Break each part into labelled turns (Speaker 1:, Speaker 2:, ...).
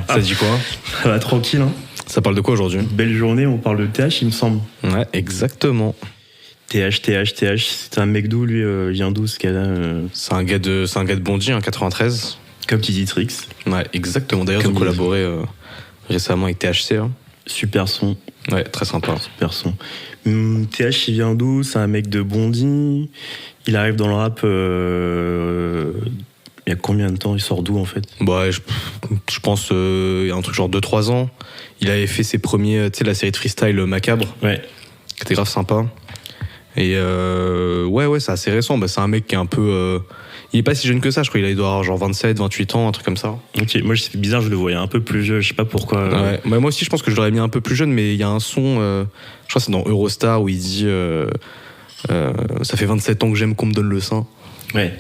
Speaker 1: Ça dit quoi?
Speaker 2: Ça va tranquille, hein.
Speaker 1: Ça parle de quoi aujourd'hui?
Speaker 2: Belle journée, on parle de TH, il me semble.
Speaker 1: Ouais, exactement.
Speaker 2: TH, c'est un mec d'où, lui, il vient d'où, ce gars-là
Speaker 1: C'est un gars de Bondy, 93.
Speaker 2: Comme Tidy Tricks.
Speaker 1: Ouais, exactement. D'ailleurs, ils ont collaboré récemment avec THC. Hein.
Speaker 2: Super son.
Speaker 1: Ouais, très sympa.
Speaker 2: Super son. TH, il vient d'où? C'est un mec de Bondy. Il arrive dans le rap. Il y a combien de temps? Il sort d'où, en fait?
Speaker 1: Bah, je pense il y a un truc genre 2-3 ans. Il avait fait ses premiers, tu sais, la série de freestyle Macabre.
Speaker 2: Ouais.
Speaker 1: Qui était grave sympa. Et ouais, c'est assez récent. Bah, c'est un mec qui est un peu. Il est pas si jeune que ça, je crois. Il doit avoir genre 27, 28 ans, un truc comme ça.
Speaker 2: Ok, moi c'est bizarre, je le voyais un peu plus vieux, je sais pas pourquoi.
Speaker 1: Ouais. Bah, moi aussi, je pense que je l'aurais mis un peu plus jeune, mais il y a un son, je crois que c'est dans Eurostar, où il dit ça fait 27 ans que j'aime qu'on me donne le sein.
Speaker 2: Ouais.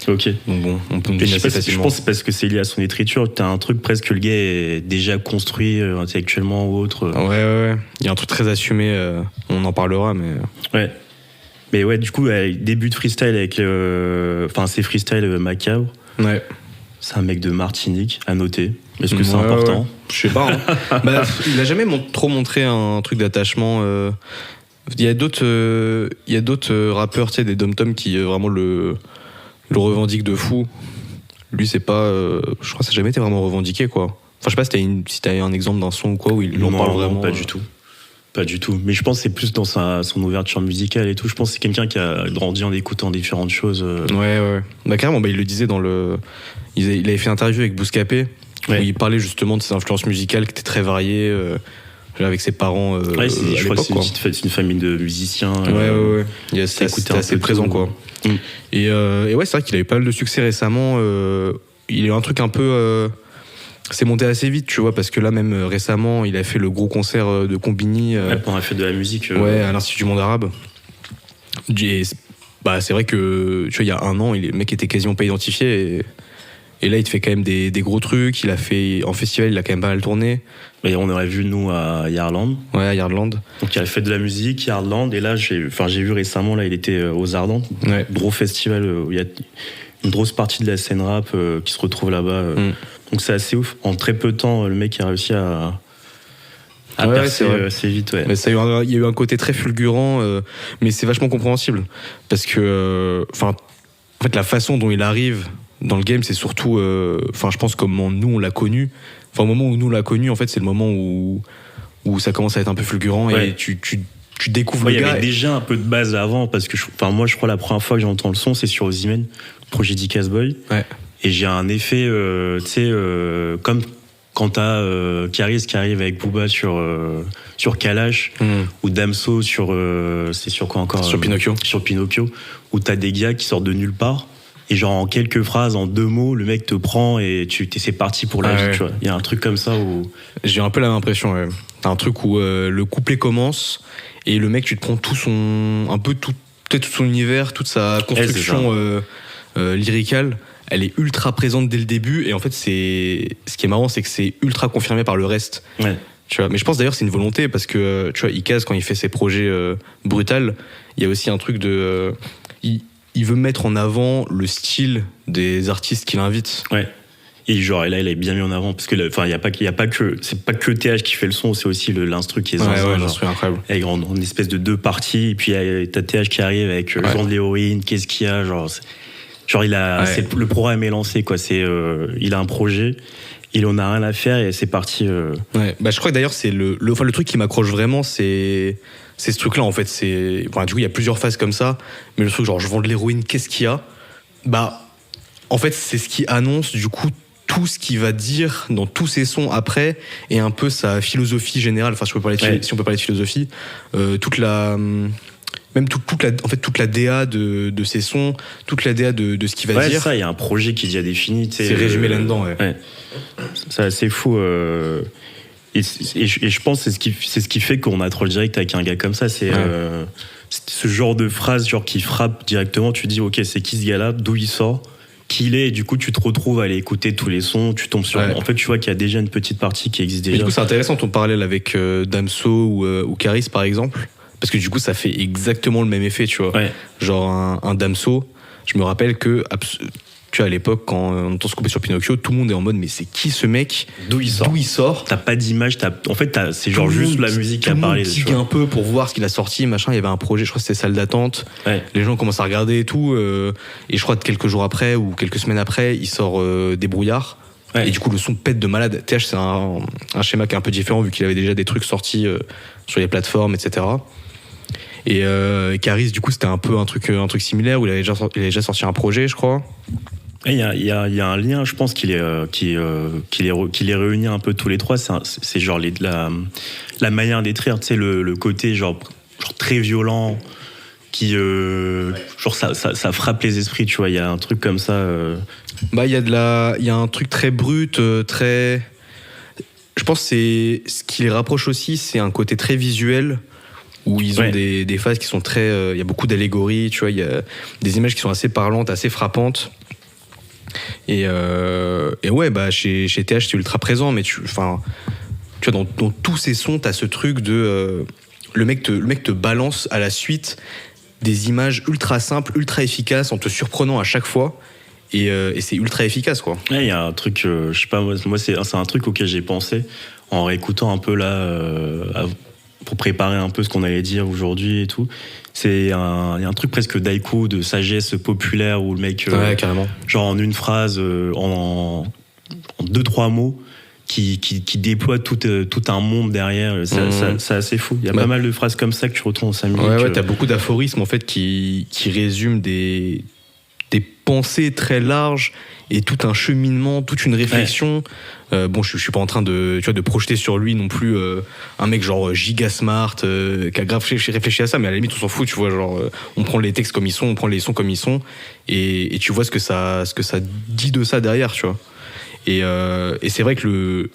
Speaker 2: Ok.
Speaker 1: Donc bon, on peut me
Speaker 2: dire assez
Speaker 1: facilement.
Speaker 2: Je pense que c'est parce que c'est lié à son écriture. T'as un truc presque que le gars est déjà construit intellectuellement ou autre.
Speaker 1: Ouais. Il y a un truc très assumé. On en parlera, mais.
Speaker 2: Ouais. Mais ouais, du coup, début de freestyle avec c'est freestyle Macabre.
Speaker 1: Ouais.
Speaker 2: C'est un mec de Martinique, à noter. Est-ce que c'est important?
Speaker 1: Ouais. Je sais pas. Hein. Bah, il a jamais trop montré un truc d'attachement. Il y a d'autres rappeurs, tu sais, des dom-tom qui vraiment le revendiquent de fou. Lui, c'est pas. Je crois que ça n'a jamais été vraiment revendiqué, quoi. Enfin, je sais pas si t'as un exemple d'un son ou quoi où il en parle vraiment.
Speaker 2: Non, pas du tout. Pas du tout. Mais je pense que c'est plus dans son ouverture musicale et tout. Je pense que c'est quelqu'un qui a grandi en écoutant différentes choses.
Speaker 1: Ouais. Bah, carrément, il le disait dans le. Il avait fait une interview avec Bouscapé, où il parlait justement de ses influences musicales qui étaient très variées, avec ses parents.
Speaker 2: Je crois que c'est une famille de musiciens.
Speaker 1: Ouais. C'était assez présent, quoi. Et ouais, c'est vrai qu'il avait pas mal de succès récemment. Il a eu un truc un peu. C'est monté assez vite, tu vois, parce que là, même récemment, il a fait le gros concert de Combini.
Speaker 2: Pendant la fête de la musique.
Speaker 1: Ouais, à l'Institut du Monde Arabe. Et c'est vrai que, tu vois, il y a un an, le mec était quasiment pas identifié. Et là, il te fait quand même des gros trucs. Il a fait, en festival, il a quand même pas mal tourné.
Speaker 2: Et on aurait vu, nous, à Yardland.
Speaker 1: Ouais, à Yardland.
Speaker 2: Donc, il y a la fête de la musique, Yardland. Et là, j'ai vu récemment, là, il était aux Ardentes.
Speaker 1: Ouais.
Speaker 2: Gros festival où il y a une grosse partie de la scène rap qui se retrouve là-bas. Donc c'est assez ouf. En très peu de temps, le mec a réussi à percer assez vite. Ouais.
Speaker 1: Mais il y a eu un côté très fulgurant, mais c'est vachement compréhensible. Parce que, en fait, la façon dont il arrive dans le game, c'est surtout, je pense comment nous on l'a connu. Au moment où nous on l'a connu, en fait, c'est le moment où ça commence à être un peu fulgurant et tu découvres le gars.
Speaker 2: Il y avait déjà un peu de base avant, parce que moi je crois la première fois que j'entends le son, c'est sur Ozymen, projet Dicas Boy.
Speaker 1: Ouais.
Speaker 2: Et j'ai un effet, comme quand t'as Caris qui arrive avec Booba sur Kalash, ou Damso c'est sur quoi encore?
Speaker 1: Sur Pinocchio.
Speaker 2: Sur Pinocchio, où t'as des gars qui sortent de nulle part, et genre en quelques phrases, en 2 mots, le mec te prend et c'est parti pour la vie, tu vois. Il y a un truc comme ça où...
Speaker 1: J'ai un peu la même impression, ouais. T'as un truc où le couplet commence, et le mec, tu te prends tout son univers, toute sa construction lyricale. Elle est ultra présente dès le début, et en fait, ce qui est marrant, c'est que c'est ultra confirmé par le reste.
Speaker 2: Ouais.
Speaker 1: Tu vois, mais je pense d'ailleurs que c'est une volonté, parce que tu vois, Icaz, quand il fait ses projets Brutal, il y a aussi un truc de... il veut mettre en avant le style des artistes qu'il invite.
Speaker 2: Ouais. Et là, il est bien mis en avant, parce que, il y a pas que, c'est pas que TH qui fait le son, c'est aussi l'instru qui est zinzin.
Speaker 1: Ouais, l'instru incroyable.
Speaker 2: Avec une espèce de 2 parties, et puis t'as TH qui arrive avec le genre de l'héroïne, qu'est-ce qu'il y a, le programme est lancé, quoi. Il a un projet, il en a rien à faire et c'est parti.
Speaker 1: Ouais. Je crois que d'ailleurs c'est le truc qui m'accroche vraiment, c'est ce truc-là, en fait. Du coup, il y a plusieurs phases comme ça, mais le truc genre je vends de l'héroïne, qu'est-ce qu'il y a? En fait, c'est ce qui annonce du coup tout ce qu'il va dire dans tous ses sons après, et un peu sa philosophie générale. Si on peut parler de philosophie, toute la DA de ses sons, toute la DA de ce qu'il va dire.
Speaker 2: Ça, il y a un projet qui est déjà défini.
Speaker 1: C'est résumé là-dedans, ouais.
Speaker 2: C'est assez fou. Et je pense que c'est ce qui fait qu'on a trop le direct avec un gars comme ça. C'est ce genre de phrase qui frappe directement. Tu dis, ok, c'est qui ce gars-là, d'où il sort, qui il est, et du coup tu te retrouves à aller écouter tous les sons, tu tombes sur... En fait, tu vois qu'il y a déjà une petite partie qui existe déjà.
Speaker 1: Mais du coup, c'est intéressant ton parallèle avec Damso ou Caris, par exemple, parce que du coup ça fait exactement le même effet, tu vois. Genre un Damso, je me rappelle que Tu vois, à l'époque, quand on entend se couper sur Pinocchio, tout le monde est en mode, mais c'est qui ce mec?
Speaker 2: D'où il sort? T'as pas d'image, en fait, c'est genre juste la musique qui a parlé.
Speaker 1: Tout le monde digue un peu pour voir ce qu'il a sorti, machin. Il y avait un projet, je crois que c'était Salle d'attente.
Speaker 2: Ouais.
Speaker 1: Les gens commencent à regarder et tout. Et je crois que quelques jours après, ou quelques semaines après, il sort Des brouillards. Ouais. Et du coup, le son pète de malade. TH, c'est un schéma qui est un peu différent, vu qu'il avait déjà des trucs sortis sur les plateformes, etc. Et Caris, du coup, c'était un peu un truc similaire, où il avait déjà sorti un projet, je crois.
Speaker 2: Il y a un lien, je pense, qui les réunit un peu tous les trois. C'est genre la manière d'écrire, tu sais, le côté genre très violent, qui genre ça frappe les esprits, tu vois. Il y a un truc comme ça.
Speaker 1: Bah, il y a un truc très brut, très. Je pense que c'est ce qui les rapproche aussi, c'est un côté très visuel, où ils ont des phases qui sont très. Il y a beaucoup d'allégories, tu vois. Il y a des images qui sont assez parlantes, assez frappantes. Et ouais, bah chez TH c'est ultra présent, mais tu vois, dans tous ces sons, t'as ce truc de le mec te balance à la suite des images ultra simples, ultra efficaces, en te surprenant à chaque fois, et c'est ultra efficace, quoi.
Speaker 2: Il y a un truc, je sais pas, moi c'est un truc auquel j'ai pensé en réécoutant un peu là, pour préparer un peu ce qu'on allait dire aujourd'hui et tout. Il y a un truc presque d'haïku, de sagesse populaire, où le mec,
Speaker 1: carrément.
Speaker 2: genre en une phrase, en 2-3 mots, qui déploie tout un monde derrière. C'est assez fou. Il y a pas mal de phrases comme ça que tu retrouves dans sa musique.
Speaker 1: Ouais, t'as beaucoup d'aphorismes en fait qui résument des pensées très larges et tout un cheminement, toute une réflexion. Bon, je suis pas en train de projeter sur lui non plus un mec genre giga smart qui a grave réfléchi à ça, mais à la limite on s'en fout, tu vois, genre on prend les textes comme ils sont, on prend les sons comme ils sont, et tu vois ce que ça dit de ça derrière, tu vois. Et c'est vrai que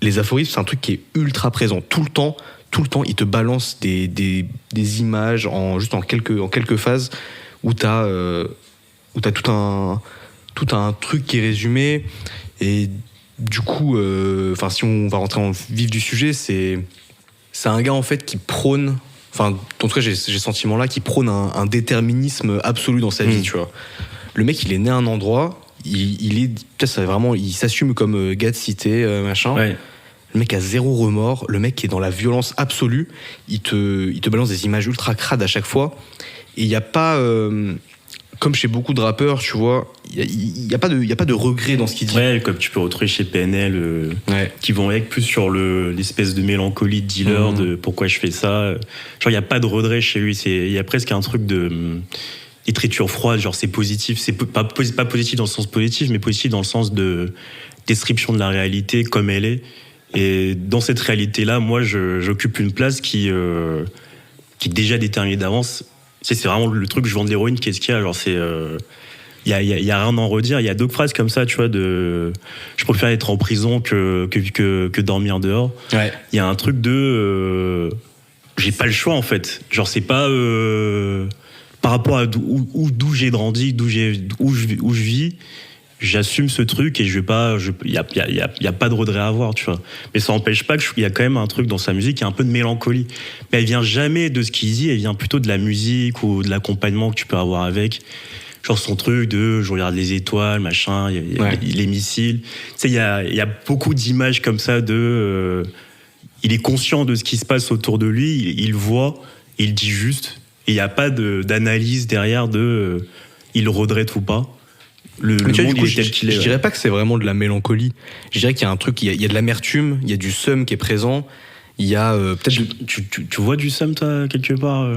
Speaker 1: les aphorismes, c'est un truc qui est ultra présent tout le temps, il te balance des images juste en quelques phases où t'as tout un truc qui est résumé. Et du coup, si on va rentrer en vif du sujet, c'est un gars en fait qui prône, en tout cas j'ai ce sentiment là, qui prône un déterminisme absolu dans sa vie, tu vois. Le mec, il est né à un endroit, il s'assume comme gars de cité, machin. Ouais. Le mec a zéro remords, le mec est dans la violence absolue, il te balance des images ultra crades à chaque fois, et il n'y a pas, comme chez beaucoup de rappeurs, tu vois, il y a pas de regret dans ce qu'il dit.
Speaker 2: Ouais, comme tu peux retrouver chez PNL, qui vont avec plus sur l'espèce de mélancolie de dealer, de pourquoi je fais ça. Genre, il n'y a pas de regret chez lui, il y a presque un truc d'écriture froide, genre c'est positif, c'est pas positif dans le sens positif, mais positif dans le sens de description de la réalité comme elle est. Et dans cette réalité-là, moi, j'occupe une place qui est déjà déterminée d'avance. C'est vraiment le truc, je vends de l'héroïne, qu'est-ce qu'il y a, genre c'est... Il y a rien à en redire. Il y a d'autres phrases comme ça, tu vois, je préfère être en prison que dormir dehors. Ouais. Il y a un truc j'ai pas le choix, en fait. Genre, c'est pas... par rapport à d'où j'ai grandi, où je vis, j'assume ce truc et il y a pas de regret à avoir, tu vois. Mais ça n'empêche pas qu'il y a quand même un truc dans sa musique, il y a un peu de mélancolie. Mais elle vient jamais de ce qu'il dit, elle vient plutôt de la musique ou de l'accompagnement que tu peux avoir avec. Genre son truc je regarde les étoiles, machin, il y a les missiles. Tu sais, il y a beaucoup d'images comme ça il est conscient de ce qui se passe autour de lui, il voit, il dit juste, et il n'y a pas d'analyse derrière il regrette ou pas. Le monde,
Speaker 1: du coup,
Speaker 2: il est tel qu'il est.
Speaker 1: Je dirais pas que c'est vraiment de la mélancolie. Je dirais qu'il y a un truc, il y a de l'amertume, il y a du seum qui est présent. Il y a peut-être.
Speaker 2: Tu vois du seum, toi, quelque part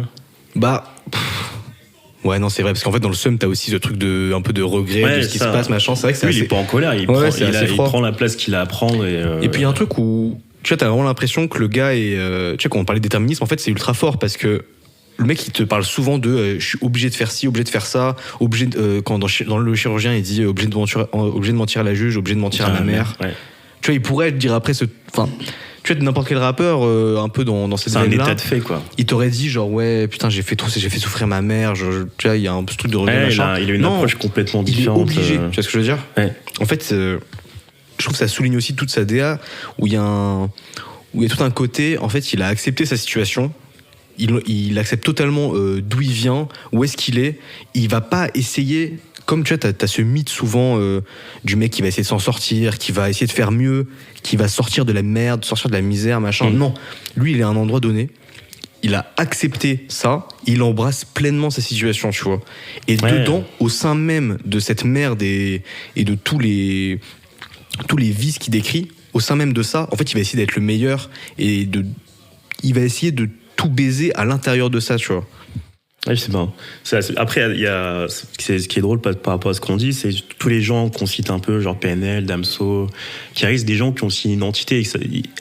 Speaker 1: Ouais, non, c'est vrai, parce qu'en fait, dans le seum, t'as aussi ce truc un peu de regret de ce qui se passe, machin. C'est vrai que c'est
Speaker 2: il est pas en colère, il prend la place qu'il a à prendre.
Speaker 1: Et puis, il y a un truc où, tu vois, t'as vraiment l'impression que le gars est. Tu vois, quand on parlait de déterminisme, en fait, c'est ultra fort parce que le mec, il te parle souvent je suis obligé de faire ci, obligé de faire ça, quand dans le chirurgien, il dit obligé de mentir à la juge, obligé de mentir à ma mère. Ouais. Tu vois, il pourrait dire après tu vois, n'importe quel rappeur, un peu dans cette veine-là.
Speaker 2: C'est un état de fait, quoi.
Speaker 1: Il t'aurait dit, genre, ouais, putain, j'ai fait souffrir ma mère, tu vois, il y a un truc de regret, machin.
Speaker 2: Il a une approche complètement différente.
Speaker 1: Il est obligé, tu vois ce que je veux dire? Ouais. En fait, je trouve que ça souligne aussi toute sa DA, où il y a tout un côté, en fait, il a accepté sa situation. Il accepte totalement d'où il vient, où est-ce qu'il est. Il va pas essayer, comme tu vois, t'as ce mythe souvent du mec qui va essayer de s'en sortir, qui va essayer de faire mieux, qui va sortir de la merde, sortir de la misère, machin. Non, lui, il est à un endroit donné. Il a accepté ça, il embrasse pleinement sa situation, tu vois. Et dedans, au sein même de cette merde et de tous les vices qu'il décrit, au sein même de ça, en fait, il va essayer d'être le meilleur et il va essayer de tout baiser à l'intérieur de ça, tu vois.
Speaker 2: Oui, c'est marrant. Après, il y a ce qui est drôle par rapport à ce qu'on dit, c'est tous les gens qu'on cite un peu, genre PNL, Damso, qui restent des gens qui ont aussi une identité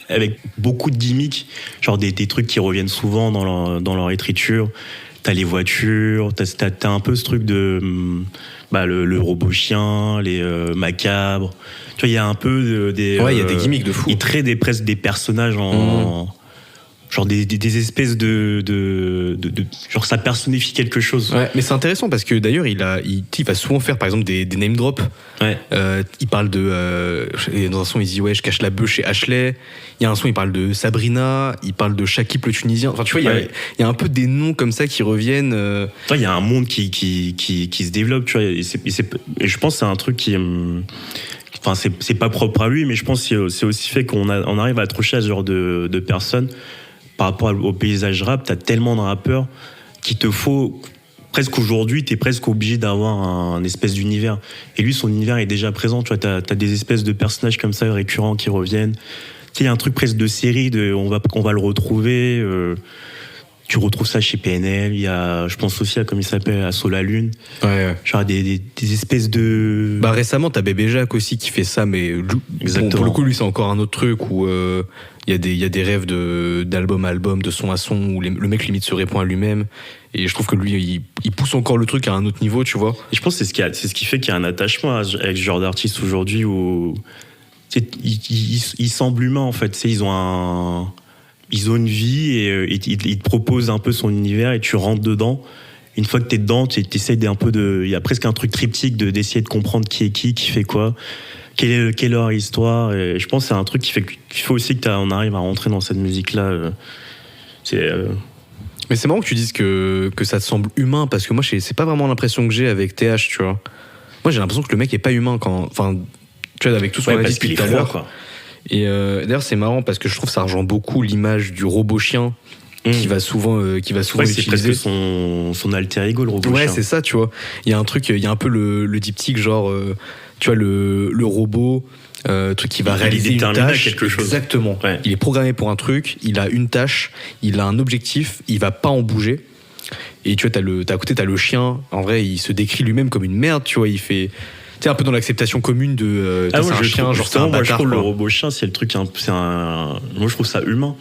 Speaker 2: avec beaucoup de gimmicks, genre des trucs qui reviennent souvent dans leur écriture. T'as les voitures, t'as un peu ce truc de le robot chien, les macabres. Tu vois, il y a un peu il
Speaker 1: y a des gimmicks de fou.
Speaker 2: Ils traitent presque des personnages genre des espèces de genre ça personnifie quelque chose.
Speaker 1: Ouais, mais c'est intéressant parce que d'ailleurs il va souvent faire par exemple des name drops.
Speaker 2: Ouais.
Speaker 1: Il parle dans un son il dit ouais je cache la bœuf chez Ashley. Il y a un son il parle de Sabrina, il parle de Shakib le Tunisien. Enfin tu vois il y a un peu des noms comme ça qui reviennent.
Speaker 2: Il y a un monde qui se développe, tu vois. Et je pense que c'est un truc qui enfin c'est pas propre à lui, mais je pense que c'est aussi fait qu'on arrive à accrocher à ce genre de personnes. Par rapport au paysage rap, t'as tellement de rappeurs qu'il te faut presque aujourd'hui, t'es presque obligé d'avoir un espèce d'univers. Et lui, son univers est déjà présent. Tu vois, t'as des espèces de personnages comme ça récurrents qui reviennent. Tu sais, il y a un truc presque de série. On va le retrouver. Tu retrouves ça chez PNL. Il y a, je pense aussi à comment il s'appelle, à Sola Lune.
Speaker 1: Ouais.
Speaker 2: Genre des espèces de.
Speaker 1: Récemment, t'as Bébé Jacques aussi qui fait ça, mais pour le coup, lui, c'est encore un autre truc où il y a des rêves d'album à album, de son à son, où le mec limite se répond à lui-même. Et je trouve que lui, il pousse encore le truc à un autre niveau, tu vois.
Speaker 2: Et je pense que c'est ce qui fait qu'il y a un attachement avec ce genre d'artiste aujourd'hui où ils semblent humains en fait. Ils ont une vie et ils te proposent un peu son univers et tu rentres dedans. Une fois que t'es dedans, t'essayes il y a presque un truc triptyque d'essayer de comprendre qui est qui fait quoi, quelle est leur histoire. Et je pense que c'est un truc qui fait qu'il faut aussi qu'on arrive à rentrer dans cette musique-là.
Speaker 1: Mais c'est marrant que tu dises que ça te semble humain parce que moi, c'est pas vraiment l'impression que j'ai avec TH, tu vois. Moi, j'ai l'impression que le mec est pas humain enfin, tu vois, avec tout ce qu'on a dit depuis tout à l'heure, quoi. Et d'ailleurs c'est marrant parce que je trouve que ça rejoint beaucoup l'image du robot chien qui va souvent utiliser.
Speaker 2: C'est presque son alter ego, le robot chien.
Speaker 1: Ouais, c'est ça, tu vois. Il y a un truc, il y a un peu le diptyque genre tu vois le robot truc qui va réaliser une tâche,
Speaker 2: quelque chose.
Speaker 1: Exactement. Ouais. Il est programmé pour un truc, il a une tâche, il a un objectif, il va pas en bouger. Et tu vois à côté t'as le chien, en vrai, il se décrit lui-même comme une merde, tu vois, il fait c'est un peu dans l'acceptation commune de c'est un chien, genre c'est un bâtard.
Speaker 2: Moi je trouve le robot chien, c'est le truc moi je trouve ça humain.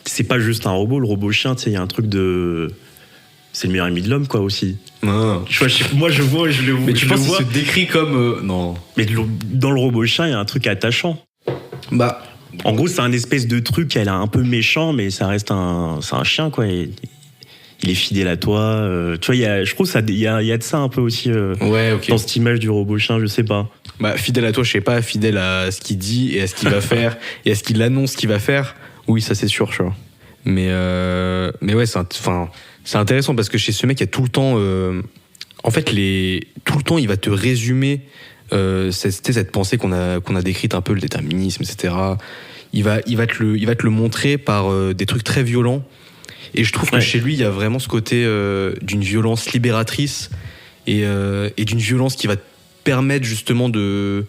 Speaker 2: C'est pas juste un robot, le robot chien, tu sais, il y a un truc c'est le meilleur ami de l'homme quoi aussi.
Speaker 1: Non.
Speaker 2: Moi je le vois.
Speaker 1: Mais tu penses qu'il se décrit comme non.
Speaker 2: Mais dans le robot chien, il y a un truc attachant. En gros, c'est un espèce de truc, elle est un peu méchant, mais ça reste c'est un chien quoi. Il est fidèle à toi. Tu vois, je trouve il y a de ça un peu aussi dans cette image du robot chien, je sais pas.
Speaker 1: Fidèle à toi, je sais pas, fidèle à ce qu'il dit et à ce qu'il va faire et à ce qu'il annonce qu'il va faire. Oui, ça c'est sûr, tu vois. Mais ouais, c'est intéressant parce que chez ce mec, il y a tout le temps. En fait, tout le temps, il va te résumer cette pensée qu'on a décrite un peu, le déterminisme, etc. Il va te le montrer par des trucs très violents. Et je trouve que chez lui, il y a vraiment ce côté d'une violence libératrice et d'une violence qui va te permettre justement de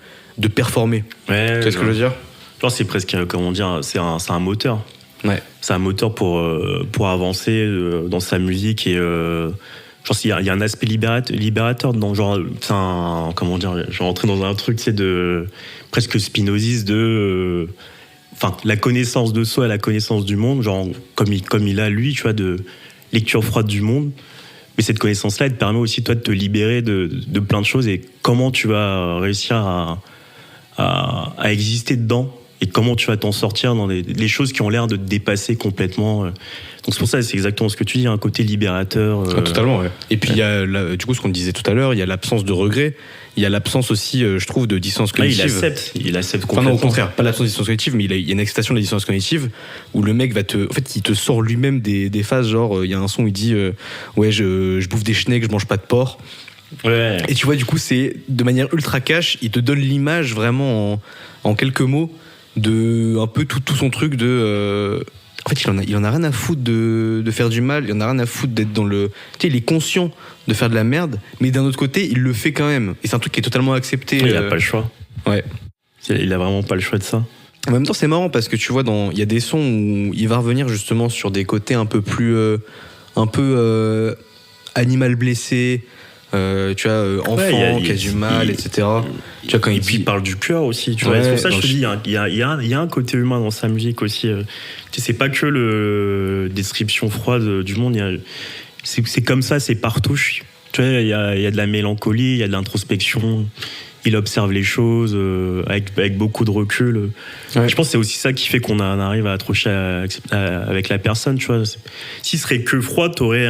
Speaker 1: performer.
Speaker 2: Ouais,
Speaker 1: tu vois ce que je veux dire ?
Speaker 2: Genre, c'est presque, comment dire, c'est un moteur.
Speaker 1: Ouais.
Speaker 2: C'est un moteur pour avancer dans sa musique et genre il y a un aspect libérateur dedans, genre c'est comment dire, je vais rentrer dans un truc c'est de presque spinoziste de enfin la connaissance de soi et la connaissance du monde, genre comme il a lui, tu vois, de lecture froide du monde. Mais cette connaissance-là, elle te permet aussi toi de te libérer de plein de choses et comment tu vas réussir à exister dedans. Et comment tu vas t'en sortir dans les choses qui ont l'air de te dépasser complètement. Donc c'est pour ça, c'est exactement ce que tu dis, un côté libérateur.
Speaker 1: Totalement, ouais. Et puis il y a, du coup, ce qu'on disait tout à l'heure, il y a l'absence de regret, il y a l'absence aussi, je trouve, de dissonance cognitive.
Speaker 2: Il accepte complètement.
Speaker 1: Enfin non, au contraire, pas l'absence de dissonance cognitive, mais il y a une acceptation de la dissonance cognitive où le mec il te sort lui-même des phases, genre, il y a un son où il dit ouais, je bouffe des schnecks, je mange pas de porc.
Speaker 2: Ouais.
Speaker 1: Et tu vois, du coup, c'est de manière ultra cash, il te donne l'image vraiment en quelques mots de un peu tout son truc de. En fait, il en a rien à foutre de faire du mal, il en a rien à foutre d'être dans le. Tu sais, il est conscient de faire de la merde, mais d'un autre côté, il le fait quand même. Et c'est un truc qui est totalement accepté.
Speaker 2: Il a pas le choix.
Speaker 1: Ouais.
Speaker 2: Il a vraiment pas le choix de ça.
Speaker 1: En même temps, c'est marrant parce que tu vois, il y a des sons où il va revenir justement sur des côtés un peu plus. Animal blessé. Tu vois, enfant qui a du mal, etc. Tu vois, quand
Speaker 2: et puis il parle du cœur aussi, tu vois. C'est pour ça que je te dis, il y a un côté humain dans sa musique aussi. Tu sais, c'est pas que le description froide du monde. C'est comme ça, c'est partout. Tu vois, il y a de la mélancolie, il y a de l'introspection. Il observe les choses avec beaucoup de recul. Ouais. Je pense que c'est aussi ça qui fait qu'on arrive à accrocher avec la personne, tu vois. S'il serait que froid, t'aurais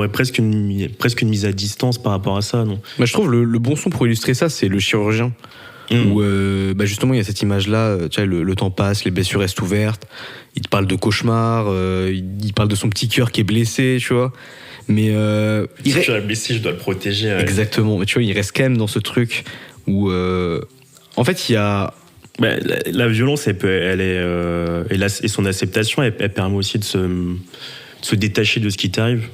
Speaker 2: presque une mise à distance par rapport à ça, non?
Speaker 1: Bah, je trouve le bon son pour illustrer ça, c'est Le Chirurgien. Où justement il y a cette image-là, tu vois, le temps passe, les blessures restent ouvertes. Il te parle de cauchemar, il parle de son petit cœur qui est blessé, tu vois. Mais
Speaker 2: si je suis blessé, je dois le protéger. Ouais.
Speaker 1: Exactement. Mais tu vois, il reste quand même dans ce truc où en fait il y a
Speaker 2: la violence et son acceptation elle permet aussi de se détacher de ce qui t'arrive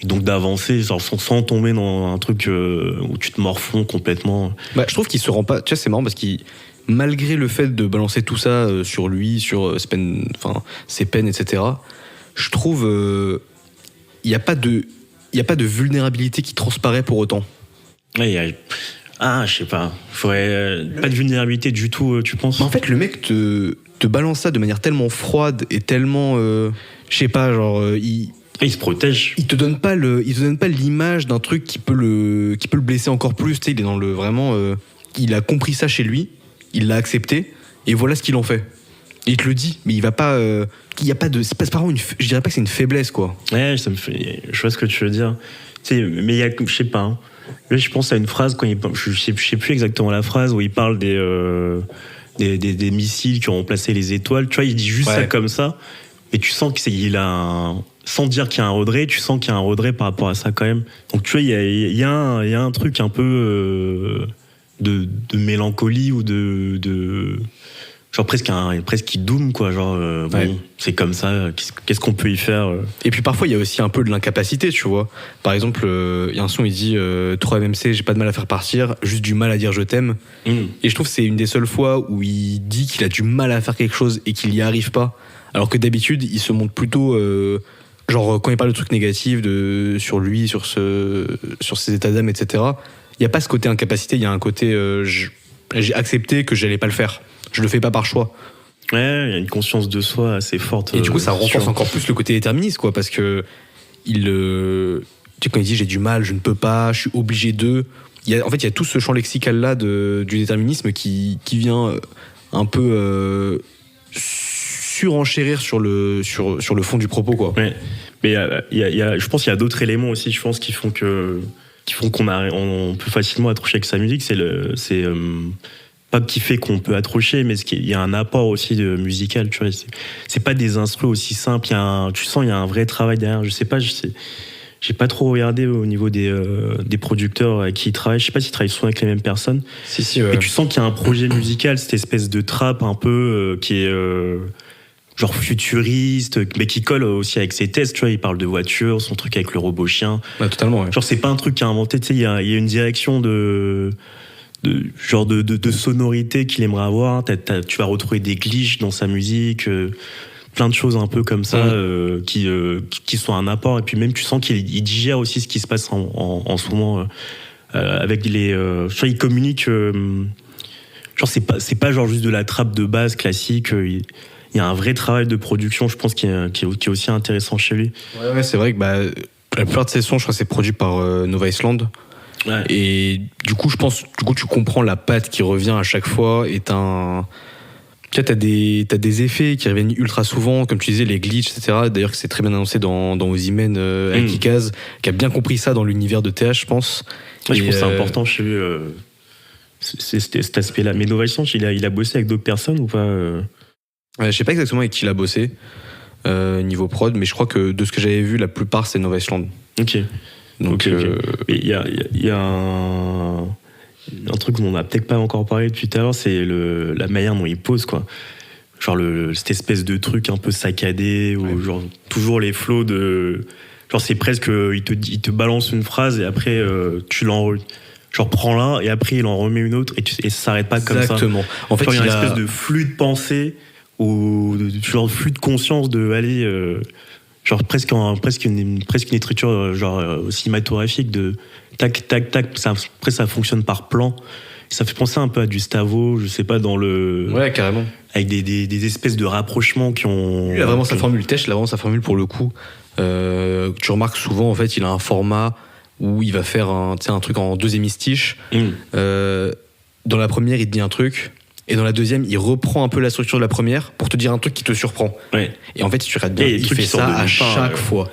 Speaker 2: et donc d'avancer sans tomber dans un truc où tu te morfonds complètement.
Speaker 1: Je trouve qu'il se rend pas, tu vois, c'est marrant parce qu'il, malgré le fait de balancer tout ça sur lui, sur ses peines, etc., je trouve il n'y a pas de vulnérabilité qui transparaît pour autant.
Speaker 2: Ouais, je sais pas. Faudrait pas de vulnérabilité du tout, tu penses?
Speaker 1: En fait, le mec te balance ça de manière tellement froide et tellement, je sais pas, genre, il
Speaker 2: se protège.
Speaker 1: Il te donne pas l'image d'un truc qui peut le blesser encore plus. Tu sais, il est dans le vraiment, il a compris ça chez lui, il l'a accepté et voilà ce qu'il en fait. Et il te le dit, mais il va pas, il y a pas de, c'est pas vraiment je dirais pas que c'est une faiblesse, quoi.
Speaker 2: Ouais, je vois ce que tu veux dire. Tu sais, mais il y a, je sais pas. Hein. Là, je pense à une phrase quand je sais plus exactement la phrase où il parle des missiles qui ont remplacé les étoiles. Tu vois, il dit juste ça comme ça, mais tu sens sans dire qu'il y a un regret, tu sens qu'il y a un regret par rapport à ça quand même. Donc tu vois, il y a un truc un peu de mélancolie ou de genre presque qui doom, quoi, genre bon, c'est comme ça, qu'est-ce qu'on peut y faire
Speaker 1: Et puis parfois il y a aussi un peu de l'incapacité, tu vois. Par exemple, il y a un son, il dit 3 MMC, j'ai pas de mal à faire partir, juste du mal à dire je t'aime. Et je trouve que c'est une des seules fois où il dit qu'il a du mal à faire quelque chose et qu'il y arrive pas, alors que d'habitude il se montre plutôt genre quand il parle de trucs négatifs sur lui, sur ses états d'âme, etc., il y a pas ce côté incapacité, il y a un côté j'ai accepté que j'allais pas le faire. Je le fais pas par choix.
Speaker 2: Ouais, il y a une conscience de soi assez forte.
Speaker 1: Et du coup, ça renforce encore plus le côté déterministe, quoi, parce que tu sais, quand il dit j'ai du mal, je ne peux pas, je suis obligé de. En fait, il y a tout ce champ lexical-là du déterminisme qui vient un peu surenchérir sur le fond du propos, quoi.
Speaker 2: Ouais. Mais je pense qu'il y a d'autres éléments aussi, je pense, qui font qu'on peut facilement accrocher avec sa musique. C'est pas qui fait qu'on peut accrocher, mais il y a un apport aussi de musical, tu vois. C'est pas des instruments aussi simples. Tu sens il y a un vrai travail derrière. Je sais pas, j'ai pas trop regardé au niveau des producteurs avec qui ils travaillent. Je sais pas s'ils travaillent souvent avec les mêmes personnes.
Speaker 1: Si, ouais.
Speaker 2: Et tu sens qu'il y a un projet musical, cette espèce de trap un peu qui est genre futuriste, mais qui colle aussi avec ses tests, tu vois. Il parle de voiture, son truc avec le robot chien.
Speaker 1: Ouais, totalement. Ouais.
Speaker 2: Genre c'est pas un truc qu'il a inventé, tu sais. Il y a une direction de sonorité qu'il aimerait avoir. Tu vas retrouver des glitches dans sa musique, plein de choses un peu comme ça qui sont un apport. Et puis même tu sens qu'il digère aussi ce qui se passe en ce moment avec les. Tu vois, il communique. Genre c'est pas genre juste de la trappe de base classique. Il y a un vrai travail de production, je pense, qui est aussi intéressant chez lui.
Speaker 1: Ouais, c'est vrai que la plupart de ses sons, je crois, c'est produit par Nova Island. Ouais. Et du coup, tu comprends la patte qui revient à chaque fois. Et t'as des effets qui reviennent ultra souvent, comme tu disais, les glitches, etc. D'ailleurs, c'est très bien annoncé dans Ozymen avec Ikaz, qui a bien compris ça dans l'univers de TH, je pense.
Speaker 2: Ouais, je pense que c'est important chez lui, cet aspect-là. Mais Nova Island, il a bossé avec d'autres personnes ou pas
Speaker 1: Je sais pas exactement avec qui il a bossé niveau prod, mais je crois que de ce que j'avais vu, la plupart c'est Nova Island.
Speaker 2: Ok.
Speaker 1: Donc,
Speaker 2: il y a un truc dont on n'a peut-être pas encore parlé depuis tout à l'heure, c'est la manière dont il pose, quoi. Genre cette espèce de truc un peu saccadé, ou genre toujours les flows de... Genre c'est presque... Il te balance une phrase et après tu genre prends l'un et après il en remet une autre et ça s'arrête pas comme ça.
Speaker 1: Exactement. En fait,
Speaker 2: genre, il y a une espèce de flux de pensée ou genre flux de conscience de aller... genre presque une écriture genre cinématographique de tac tac tac, après ça fonctionne par plan, ça fait penser un peu à du Stavo, je sais pas, dans le...
Speaker 1: Ouais, carrément, avec
Speaker 2: des espèces de rapprochements qui ont...
Speaker 1: Il a vraiment sa formule, Tesh, il a vraiment sa formule pour le coup. Tu remarques souvent, en fait, il a un format où il va faire un truc en 2 hémistiches. Dans la première, il te dit un truc, et dans la deuxième, il reprend un peu la structure de la première pour te dire un truc qui te surprend. Et en fait, si tu regardes bien, il fait ça à chaque fois.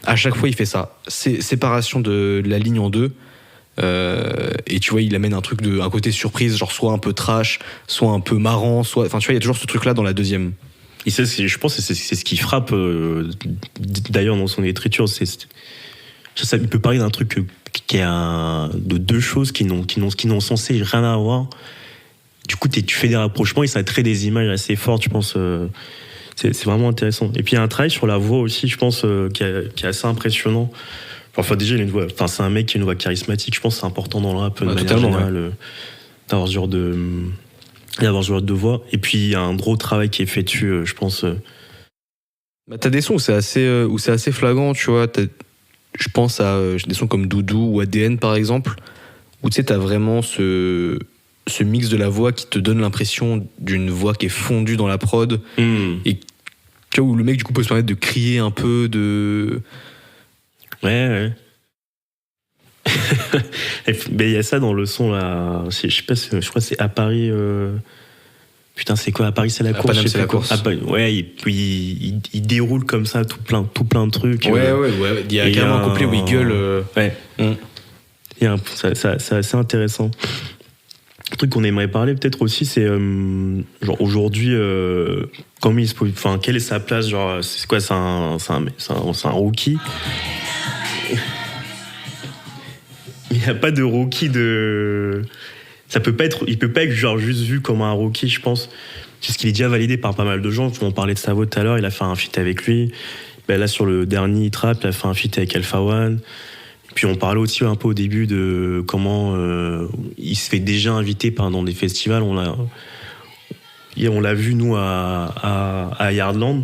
Speaker 1: À chaque fois, il fait ça. C'est séparation de la ligne en 2. Et tu vois, il amène un côté surprise, genre soit un peu trash, soit un peu marrant, enfin tu vois, il y a toujours ce truc là dans la deuxième.
Speaker 2: Et je pense que c'est ce qui frappe d'ailleurs dans son écriture, il peut parler d'un truc qui est de 2 choses qui n'ont censé rien à voir. Du coup tu fais des rapprochements et ça crée des images assez fortes, je pense. C'est vraiment intéressant. Et puis il y a un travail sur la voix aussi, je pense, qui est assez impressionnant. Enfin, déjà, il a une voix. Enfin, c'est un mec qui a une voix charismatique. Je pense que c'est important dans le rap de manière générale, d'avoir ce genre de voix. Et puis, il y a un gros travail qui est fait dessus, je pense.
Speaker 1: T'as des sons où c'est assez flagrant, tu vois. Je pense à des sons comme Doudou ou ADN, par exemple, où tu sais, t'as vraiment ce mix de la voix qui te donne l'impression d'une voix qui est fondue dans la prod. Et tu vois, où le mec, du coup, peut se permettre de crier un peu, de...
Speaker 2: Ouais. Mais il y a ça dans le son là. Je sais pas, je crois que c'est à Paris. Putain, c'est quoi à Paris, c'est la course.
Speaker 1: Paname, c'est la course.
Speaker 2: Ouais, il déroule comme ça tout plein de trucs.
Speaker 1: Ouais. Il y a carrément un couplet où il gueule.
Speaker 2: Ouais. C'est assez intéressant. Un truc qu'on aimerait parler peut-être aussi, c'est genre aujourd'hui, comment il se pose, enfin quelle est sa place, genre c'est quoi, c'est un rookie. Il n'y a pas de rookie de... Il peut pas être genre juste vu comme un rookie, je pense. Parce qu'il est déjà validé par pas mal de gens. On parlait de Savo tout à l'heure, il a fait un feat avec lui. Ben là, sur le dernier Trap, il a fait un feat avec Alpha One. Puis on parlait aussi un peu au début de comment il se fait déjà inviter dans des festivals. On l'a vu, nous, à Yardland.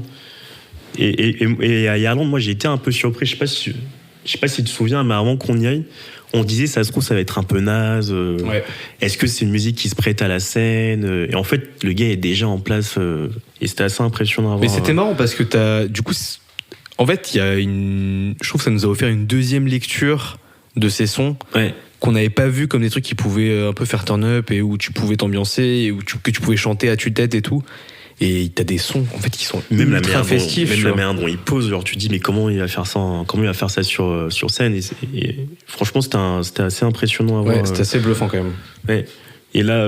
Speaker 2: Et à Yardland, moi, j'ai été un peu surpris. Je sais pas si tu te souviens, mais avant qu'on y aille, on disait, ça se trouve, ça va être un peu naze. Est-ce que c'est une musique qui se prête à la scène? Et en fait, le gars est déjà en place. Et c'était assez impressionnant à voir.
Speaker 1: Mais c'était marrant parce que du coup, en fait, je trouve que ça nous a offert une deuxième lecture de ces sons qu'on n'avait pas vu comme des trucs qui pouvaient un peu faire turn up et où tu pouvais t'ambiancer et que tu pouvais chanter à tue-tête et tout. Et t'as des sons en fait qui sont même ultra festifs.
Speaker 2: Même la manière dont il pose, genre tu te dis mais comment il va faire ça sur scène, et franchement c'était assez impressionnant à voir.
Speaker 1: Ouais, c'était assez bluffant quand même.
Speaker 2: Ouais. Et là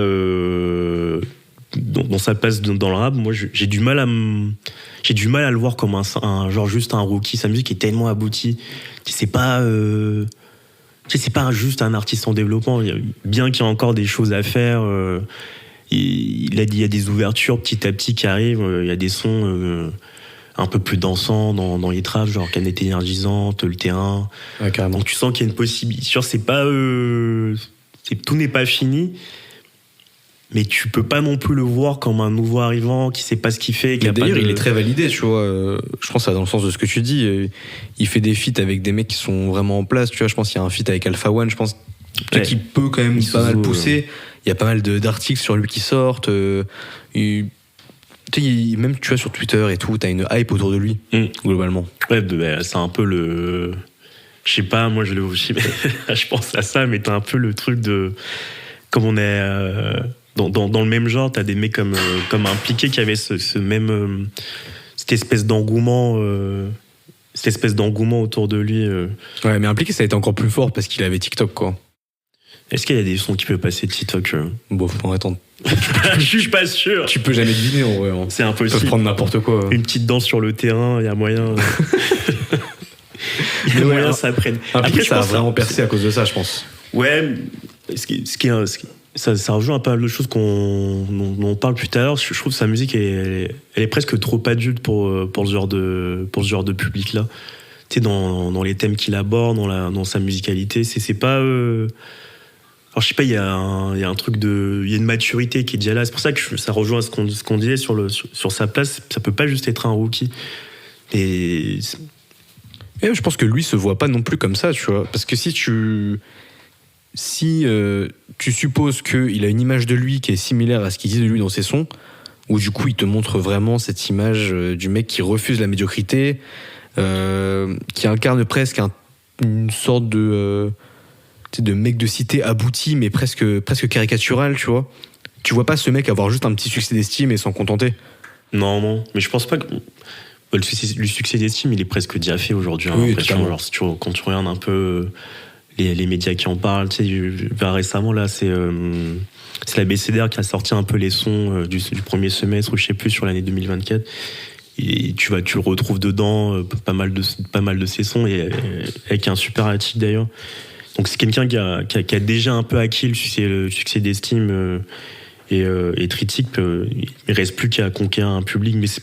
Speaker 2: dans sa place dans le rap, moi j'ai du mal à le voir comme un genre juste un rookie. Sa musique est tellement aboutie, c'est pas juste un artiste en développement. Bien qu'il y ait encore des choses à faire. Il y a des ouvertures petit à petit qui arrivent. Il y a des sons un peu plus dansants dans les traps, genre Canette énergisante, le terrain.
Speaker 1: Ouais, carrément.
Speaker 2: Donc tu sens qu'il y a une possibilité. Sûr, c'est pas, tout n'est pas fini, mais tu peux pas non plus le voir comme un nouveau arrivant qui sait pas ce qu'il fait.
Speaker 1: D'ailleurs, il est très validé, tu vois. Je pense que ça va dans le sens de ce que tu dis. Il fait des feats avec des mecs qui sont vraiment en place. Tu vois, je pense qu'il y a un feat avec Alpha One. Je pense qu'il peut quand même pas mal pousser. Il y a pas mal d'articles sur lui qui sortent. Même tu vois sur Twitter et tout, t'as une hype autour de lui, globalement.
Speaker 2: Ouais, c'est un peu le... Je sais pas, moi je pense à ça, mais t'as un peu le truc de... Comme on est dans le même genre, t'as des mecs comme Impliqué qui avaient ce même... cette espèce d'engouement autour de lui.
Speaker 1: Ouais, mais Impliqué, ça a été encore plus fort parce qu'il avait TikTok, quoi.
Speaker 2: Est-ce qu'il y a des sons qui peuvent passer de TikTok?
Speaker 1: Bon, faut attendre.
Speaker 2: Je suis pas sûr.
Speaker 1: Tu peux jamais deviner, en vrai. Hein.
Speaker 2: C'est impossible.
Speaker 1: Ils peuvent prendre n'importe quoi.
Speaker 2: Une petite danse sur le terrain, il y a moyen. il y a moyen ça prenne.
Speaker 1: Après, ça a vraiment percé à cause de ça, je pense.
Speaker 2: Ouais, ça rejoint un peu de choses dont on parle plus tard. Je trouve que sa musique, elle est presque trop adulte pour ce genre de public-là. Tu sais, dans les thèmes qu'il aborde, dans sa musicalité, c'est pas... Alors, je sais pas, il y a un truc il y a une maturité qui est déjà là. C'est pour ça que ça rejoint ce qu'on disait sur sa place. Ça peut pas juste être un rookie. Et
Speaker 1: je pense que lui se voit pas non plus comme ça, tu vois. Parce que si tu supposes qu'il a une image de lui qui est similaire à ce qu'il dit de lui dans ses sons, où du coup il te montre vraiment cette image du mec qui refuse la médiocrité, qui incarne presque une sorte de mec de cité abouti, mais presque caricatural, tu vois. Tu vois pas ce mec avoir juste un petit succès d'estime et s'en contenter.
Speaker 2: Non, mais je pense pas que... Le succès d'estime, il est presque déjà fait aujourd'hui.
Speaker 1: Oui,
Speaker 2: genre, quand tu regardes un peu les médias qui en parlent, tu sais, récemment, là, c'est l'ABCDR qui a sorti un peu les sons du premier semestre, ou je sais plus, sur l'année 2024. Et tu le retrouves dedans, pas mal de ses sons, et avec un super article d'ailleurs. Donc c'est quelqu'un qui a déjà un peu acquis le succès d'estime et critique. Il reste plus qu'à conquérir un public, mais c'est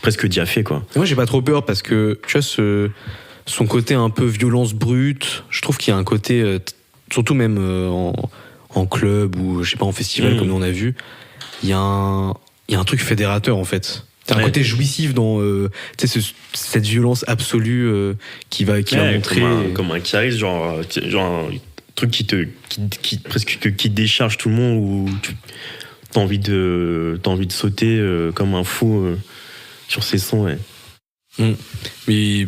Speaker 2: presque déjà fait, quoi.
Speaker 1: Et moi j'ai pas trop peur parce que tu vois son côté un peu violence brute, je trouve qu'il y a un côté surtout même en club ou je sais pas en festival comme on a vu, il y a un truc fédérateur en fait. T'as un côté jouissif dans cette violence absolue qui va montrer
Speaker 2: comme un charisme, genre un truc qui décharge tout le monde, où t'as envie de sauter comme un fou sur ses sons.
Speaker 1: Mais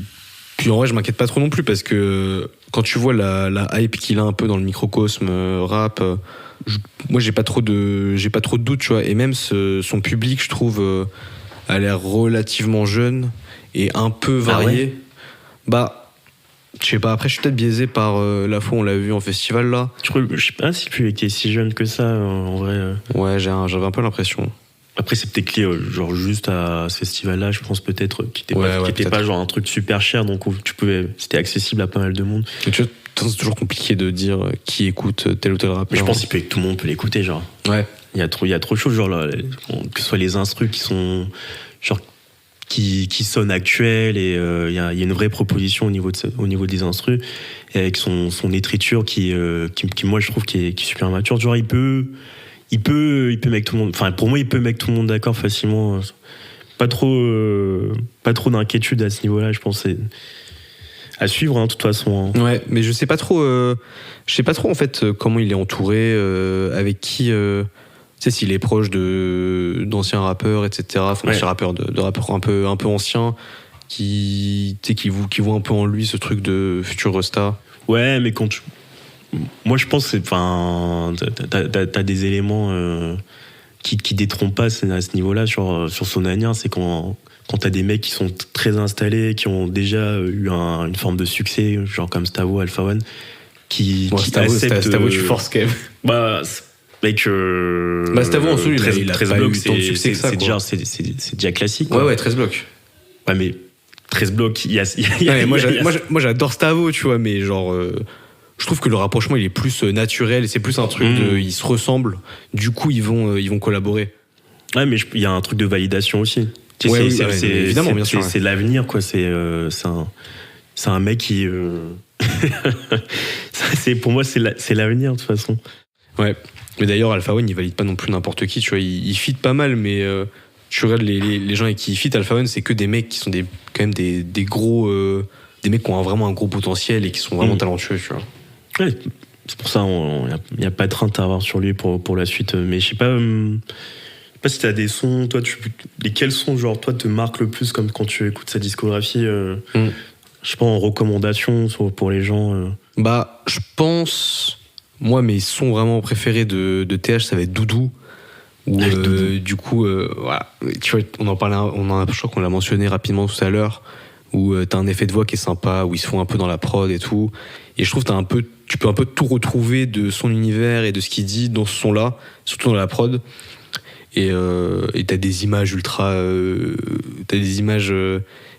Speaker 1: puis en vrai je m'inquiète pas trop non plus parce que quand tu vois la hype qu'il a un peu dans le microcosme rap, moi j'ai pas trop de doute, tu vois. Et même son public, je trouve, a l'air relativement jeune et un peu varié. Je sais pas, après je suis peut-être biaisé par la fois on l'a vu en festival là.
Speaker 2: Je sais pas si tu étais si jeune que ça en vrai.
Speaker 1: Ouais, j'avais un peu l'impression.
Speaker 2: Après c'est peut-être lié genre juste à ce festival là, je pense peut-être qui était pas genre un truc super cher, donc c'était accessible à pas mal de monde.
Speaker 1: Et tu vois, c'est toujours compliqué de dire qui écoute tel ou tel rappeur.
Speaker 2: Mais je pense que tout le monde peut l'écouter, genre.
Speaker 1: Ouais.
Speaker 2: Il y a trop de choses, genre là, que ce soit les instrus qui sont genre qui sonnent actuels, et il y a une vraie proposition au niveau des instrus, et avec son écriture qui moi je trouve qui est super mature. Genre il peut mettre tout le monde, enfin pour moi il peut mettre tout le monde d'accord facilement. Pas trop d'inquiétude à ce niveau-là, je pense. C'est à suivre, de toute façon.
Speaker 1: Ouais, mais je sais pas trop en fait comment il est entouré, avec qui. Tu sais, s'il est proche d'anciens rappeurs, etc. Enfin, d'anciens rappeurs, de rappeurs un peu anciens qui voient un peu en lui ce truc de futur resta.
Speaker 2: Ouais, mais moi je pense que t'as des éléments qui détrompent pas à ce niveau-là sur son avenir. C'est quand t'as des mecs qui sont très installés, qui ont déjà eu une forme de succès, genre comme Stavo, Alpha One, qui acceptent...
Speaker 1: Stavo, tu forces quand même.
Speaker 2: Stavo en solo, il a
Speaker 1: 13
Speaker 2: pas
Speaker 1: blocs,
Speaker 2: eu tant de succès que ça. C'est déjà classique. Quoi.
Speaker 1: Ouais, 13 blocs.
Speaker 2: Ouais, mais 13 blocs,
Speaker 1: moi j'adore Stavo, tu vois, mais genre... je trouve que le rapprochement il est plus naturel, et c'est plus un truc ils se ressemblent, du coup ils vont collaborer.
Speaker 2: Ouais, mais il y a un truc de validation aussi.
Speaker 1: Évidemment, bien sûr.
Speaker 2: C'est l'avenir, quoi. C'est un mec qui... pour moi, c'est l'avenir, de toute façon.
Speaker 1: Ouais. Mais d'ailleurs, Alpha One, il valide pas non plus n'importe qui, tu vois. Il fit pas mal, mais tu regardes les gens avec qui il fit, Alpha One, c'est que des mecs qui sont quand même des gros... des mecs qui ont vraiment un gros potentiel et qui sont vraiment talentueux, tu vois.
Speaker 2: Ouais, c'est pour ça il n'y a pas de crainte à avoir sur lui pour la suite. Mais je sais pas si t'as des sons, toi, lesquels sons, genre, toi, te marquent le plus comme quand tu écoutes sa discographie, je sais pas, en recommandation pour les gens.
Speaker 1: Je pense, moi, mes sons vraiment préférés de TH, ça va être Doudou. Où, du coup, voilà, tu vois, je crois qu'on l'a mentionné rapidement tout à l'heure, où t'as un effet de voix qui est sympa, où ils se font un peu dans la prod et tout. Et je trouve que tu peux un peu tout retrouver de son univers et de ce qu'il dit dans ce son-là, surtout dans la prod. Et t'as des images t'as des images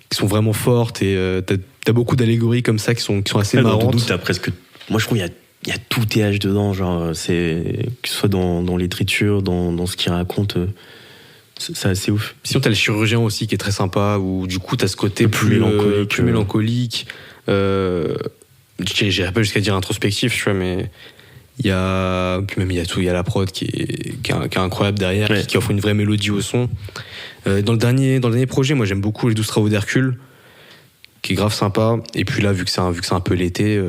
Speaker 1: qui sont vraiment fortes, et t'as beaucoup d'allégories comme ça qui sont assez marrantes.
Speaker 2: Dans Doudou, t'as presque... Moi, je trouve qu'il y a tout TH dedans, genre, que ce soit dans l'écriture, dans ce qu'il raconte, c'est assez ouf.
Speaker 1: Sinon, t'as le chirurgien aussi qui est très sympa, où du coup, t'as ce côté plus mélancolique. J'irais pas jusqu'à dire introspectif, tu vois, mais il y a tout, il y a la prod qui est incroyable derrière, qui offre une vraie mélodie au son. Dans le dernier projet, moi, j'aime beaucoup Les 12 travaux d'Hercule, qui est grave sympa. Et puis là, vu que c'est un peu l'été,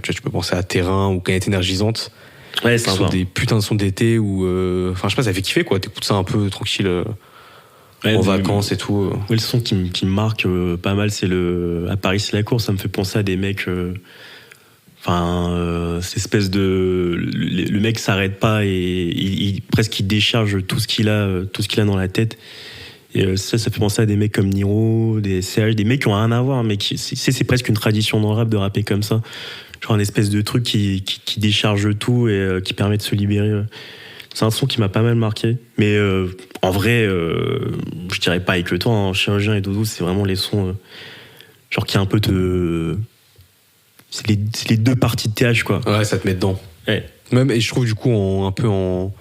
Speaker 1: tu peux penser à Terrain ou Canette énergisante.
Speaker 2: Ouais, c'est
Speaker 1: sont des putains de sons d'été où, enfin, je sais pas, ça fait kiffer, quoi. T'écoutes ça un peu tranquille, en vacances et tout.
Speaker 2: Ouais, le son qui me marque pas mal, c'est À Paris, c'est la course. Ça me fait penser à des mecs. Cette espèce de. Le mec s'arrête pas et presque il décharge tout ce qu'il a dans la tête. Et ça fait penser à des mecs comme Niro, des CH, des mecs qui ont rien à voir, mais c'est presque une tradition dans le rap de rapper comme ça. Genre un espèce de truc qui décharge tout et qui permet de se libérer. C'est un son qui m'a pas mal marqué. Mais en vrai, je dirais pas avec le temps, hein, Chirurgien et Doudou, c'est vraiment les sons genre qui un peu te... C'est les deux parties de TH, quoi.
Speaker 1: Ouais, ça te met dedans.
Speaker 2: Ouais.
Speaker 1: Même, et je trouve du coup, un peu en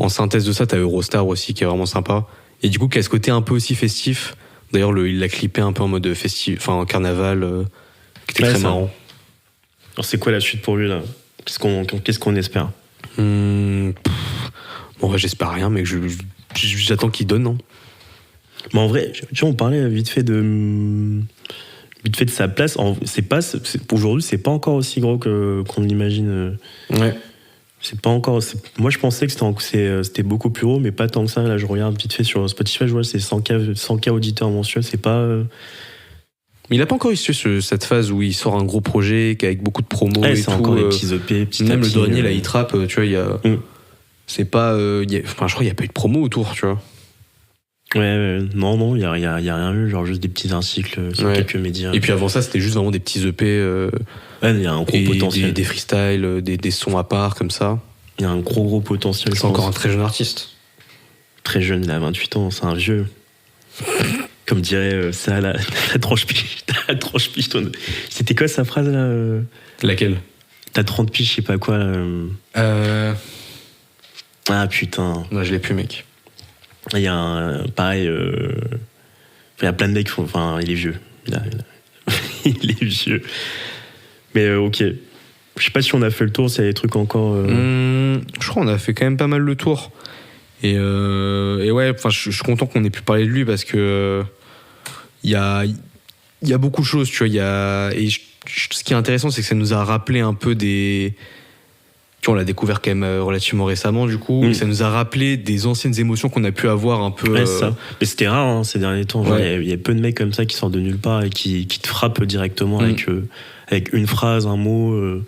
Speaker 1: synthèse de ça, t'as Eurostar aussi qui est vraiment sympa. Et du coup, qui a ce côté un peu aussi festif. D'ailleurs, il l'a clippé un peu en mode festif, enfin carnaval, qui était très marrant.
Speaker 2: Alors, c'est quoi la suite pour lui, là ? Qu'est-ce qu'on espère ?
Speaker 1: Bon, j'espère rien, mais j'attends qu'il donne, non ?
Speaker 2: Mais en vrai, tu vois, on parlait vite fait de sa place. Aujourd'hui, c'est pas encore aussi gros qu'on l'imagine.
Speaker 1: Ouais.
Speaker 2: C'est pas encore. Moi, je pensais que c'était beaucoup plus gros, mais pas tant que ça. Là, je regarde vite fait sur Spotify, je vois c'est 100K auditeurs mensuels. C'est pas.
Speaker 1: Mais il a pas encore eu cette phase où il sort un gros projet avec beaucoup de promos et
Speaker 2: c'est
Speaker 1: tout.
Speaker 2: Encore des petits EP,
Speaker 1: même le dernier, là, il trappe, tu vois, il y a. C'est pas. Je crois qu'il n'y a pas eu de promo autour, tu vois.
Speaker 2: Ouais, non, il y a rien eu, genre juste des petits incycles sur quelques médias.
Speaker 1: Et puis avant ça, c'était juste vraiment des petits EP.
Speaker 2: Il y a un gros potentiel.
Speaker 1: Des freestyles, des sons à part, comme ça.
Speaker 2: Il y a un gros potentiel.
Speaker 1: C'est encore un très jeune artiste.
Speaker 2: Très jeune, il a 28 ans, c'est un vieux. Comme dirait ça, la tranche piche. C'était quoi sa phrase, là
Speaker 1: Laquelle ?
Speaker 2: T'as 30 piges, je sais pas quoi, là. Ah, putain.
Speaker 1: Non, je l'ai plus, mec.
Speaker 2: Il y a pareil, il y a plein de mecs, il est vieux. Il est vieux. Mais ok. Je sais pas si on a fait le tour, s'il y a des trucs encore.
Speaker 1: Je crois qu'on a fait quand même pas mal le tour. Et ouais, je suis content qu'on ait pu parler de lui parce que il y a beaucoup de choses, tu vois. Ce qui est intéressant, c'est que ça nous a rappelé un peu des. On l'a découvert quand même relativement récemment, du coup. Et ça nous a rappelé des anciennes émotions qu'on a pu avoir un peu.
Speaker 2: Ouais, c'est ça. Mais c'était rare, hein, ces derniers temps. Il y a peu de mecs comme ça qui sortent de nulle part et qui te frappent directement avec une phrase, un mot.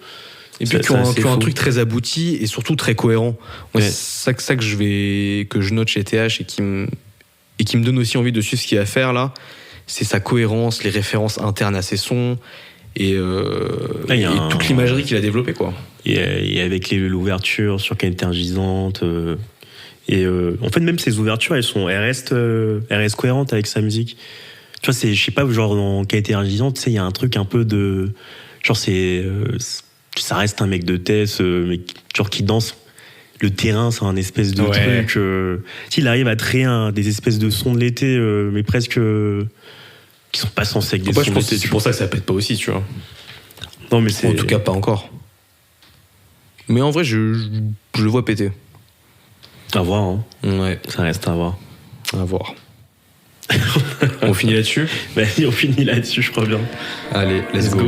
Speaker 1: Et puis qui ont un truc très abouti et surtout très cohérent. Moi, c'est ça que je note chez TH et qui me donne aussi envie de suivre ce qu'il va faire là. C'est sa cohérence, les références internes à ses sons et toute l'imagerie qu'il a développée, quoi.
Speaker 2: Et avec l'ouverture sur Canette énergisante. En fait, même ses ouvertures, elles restent cohérentes avec sa musique. Tu vois, je sais pas, genre dans Canette énergisante, tu sais, il y a un truc un peu de. Genre, ça reste un mec de Tess, mais genre qui danse. Le terrain, c'est un espèce de truc. S'il arrive à créer des espèces de sons de l'été, mais presque. Qui sont pas censés avec des sons de l'été.
Speaker 1: C'est pour ça que ça pète pas aussi, tu vois.
Speaker 2: Non, mais
Speaker 1: en tout cas, pas encore. Mais en vrai, je le vois péter.
Speaker 2: À voir, hein.
Speaker 1: Ouais.
Speaker 2: Ça reste à voir.
Speaker 1: À voir. On finit là-dessus ?
Speaker 2: On finit là-dessus, je crois bien.
Speaker 1: Allez, let's go.